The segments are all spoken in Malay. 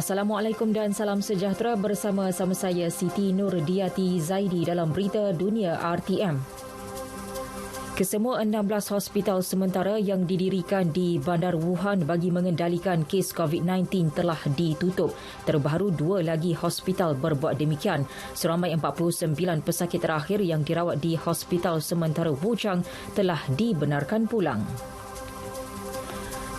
Assalamualaikum dan salam sejahtera bersama-sama saya Siti Nurdiati Zaidi dalam Berita Dunia RTM. Kesemua 16 hospital sementara yang didirikan di Bandar Wuhan bagi mengendalikan kes COVID-19 telah ditutup. Terbaru 2 lagi hospital berbuat demikian. Seramai 49 pesakit terakhir yang dirawat di Hospital Sementara Wuchang telah dibenarkan pulang.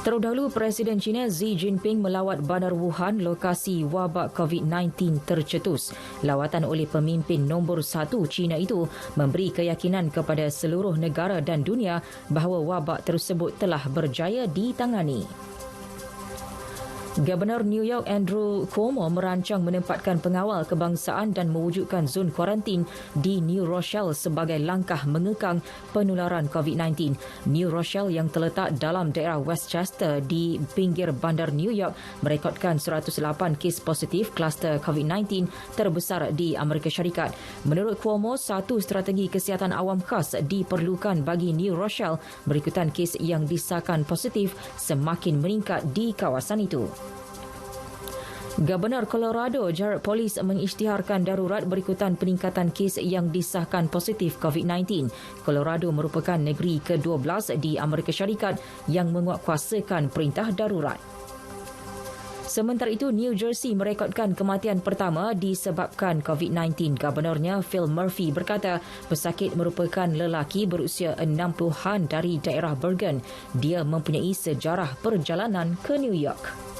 Terdahulu, Presiden China Xi Jinping melawat Bandar Wuhan, lokasi wabak COVID-19 tercetus. Lawatan oleh pemimpin nombor 1 China itu memberi keyakinan kepada seluruh negara dan dunia bahawa wabak tersebut telah berjaya ditangani. Gubernur New York Andrew Cuomo merancang menempatkan pengawal kebangsaan dan mewujudkan zon kuarantin di New Rochelle sebagai langkah mengekang penularan COVID-19. New Rochelle yang terletak dalam daerah Westchester di pinggir bandar New York merekodkan 108 kes positif kluster COVID-19 terbesar di Amerika Syarikat. Menurut Cuomo, satu strategi kesihatan awam khas diperlukan bagi New Rochelle berikutan kes yang disahkan positif semakin meningkat di kawasan itu. Gubernur Colorado Jared Polis mengisytiharkan darurat berikutan peningkatan kes yang disahkan positif COVID-19. Colorado merupakan negeri ke-12 di Amerika Syarikat yang menguatkuasakan perintah darurat. Sementara itu, New Jersey merekodkan kematian pertama disebabkan COVID-19. Gubernurnya Phil Murphy berkata pesakit merupakan lelaki berusia 60-an dari daerah Bergen. Dia mempunyai sejarah perjalanan ke New York.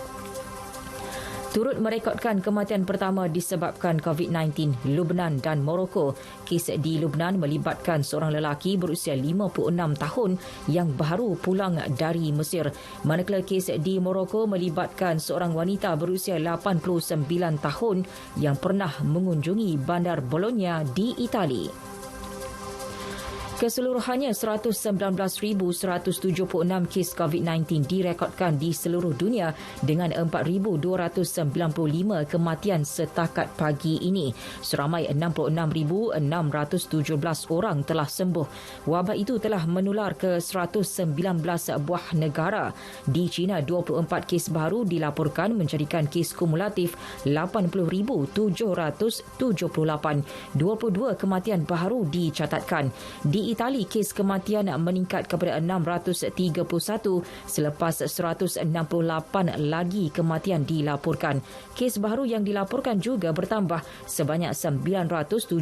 Turut merekodkan kematian pertama disebabkan COVID-19, Lubnan dan Morocco. Kes di Lubnan melibatkan seorang lelaki berusia 56 tahun yang baru pulang dari Mesir. Manakala kes di Morocco melibatkan seorang wanita berusia 89 tahun yang pernah mengunjungi bandar Bologna di Itali. Keseluruhannya 119,176 kes COVID-19 direkodkan di seluruh dunia dengan 4,295 kematian setakat pagi ini. Seramai 66,617 orang telah sembuh. Wabak itu telah menular ke 119 buah negara. Di China, 24 kes baru dilaporkan menjadikan kes kumulatif 80,778. 22 kematian baru dicatatkan. Di Itali, kes kematian meningkat kepada 631 selepas 168 lagi kematian dilaporkan. Kes baru yang dilaporkan juga bertambah sebanyak 977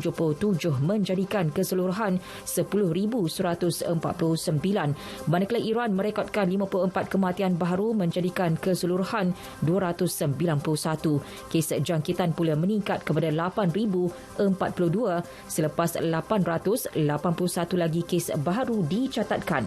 menjadikan keseluruhan 10,149. Manakala Iran merekodkan 54 kematian baru menjadikan keseluruhan 291. Kes jangkitan pula meningkat kepada 8,042 selepas 881 lagi kes baru dicatatkan.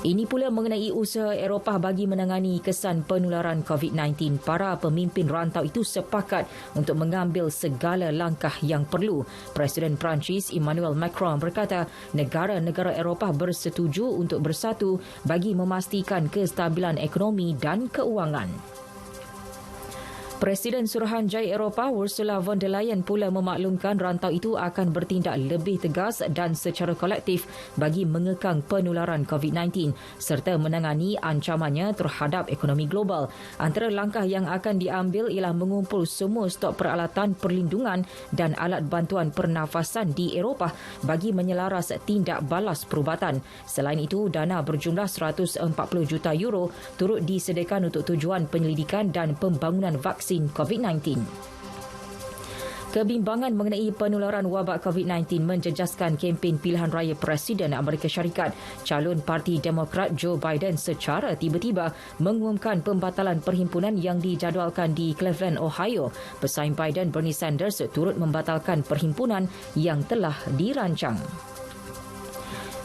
Ini pula mengenai usaha Eropah bagi menangani kesan penularan COVID-19. Para pemimpin rantau itu sepakat untuk mengambil segala langkah yang perlu. Presiden Perancis Emmanuel Macron berkata negara-negara Eropah bersetuju untuk bersatu bagi memastikan kestabilan ekonomi dan keuangan. Presiden Suruhanjaya Eropah Ursula von der Leyen pula memaklumkan rantau itu akan bertindak lebih tegas dan secara kolektif bagi mengekang penularan COVID-19 serta menangani ancamannya terhadap ekonomi global. Antara langkah yang akan diambil ialah mengumpul semua stok peralatan perlindungan dan alat bantuan pernafasan di Eropah bagi menyelaras tindak balas perubatan. Selain itu, dana berjumlah 140 juta euro turut disediakan untuk tujuan penyelidikan dan pembangunan vaksin COVID-19. Kebimbangan mengenai penularan wabak COVID-19 menjejaskan kempen pilihan raya Presiden Amerika Syarikat. Calon Parti Demokrat Joe Biden secara tiba-tiba mengumumkan pembatalan perhimpunan yang dijadualkan di Cleveland, Ohio. Pesaing Biden Bernie Sanders turut membatalkan perhimpunan yang telah dirancang.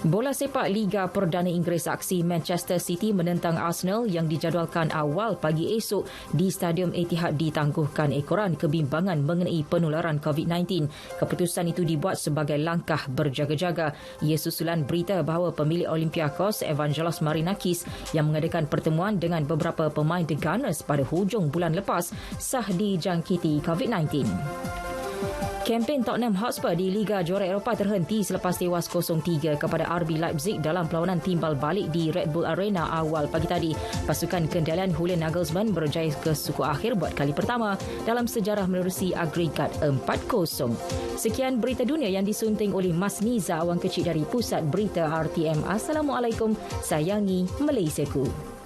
Bola sepak Liga Perdana Inggeris, aksi Manchester City menentang Arsenal yang dijadualkan awal pagi esok di Stadium Etihad ditangguhkan ekoran kebimbangan mengenai penularan COVID-19. Keputusan itu dibuat sebagai langkah berjaga-jaga. Ia susulan berita bahawa pemilik Olympiakos Evangelos Marinakis yang mengadakan pertemuan dengan beberapa pemain The Gunners pada hujung bulan lepas sah dijangkiti COVID-19. Kempen Tottenham Hotspur di Liga Juara Eropah terhenti selepas tewas 0-3 kepada RB Leipzig dalam perlawanan timbal balik di Red Bull Arena awal pagi tadi. Pasukan kendalian Julian Nagelsmann berjaya ke suku akhir buat kali pertama dalam sejarah menerusi agregat 4-0. Sekian berita dunia yang disunting oleh Mas Niza, awang kecil dari Pusat Berita RTM. Assalamualaikum, sayangi Malaysiaku.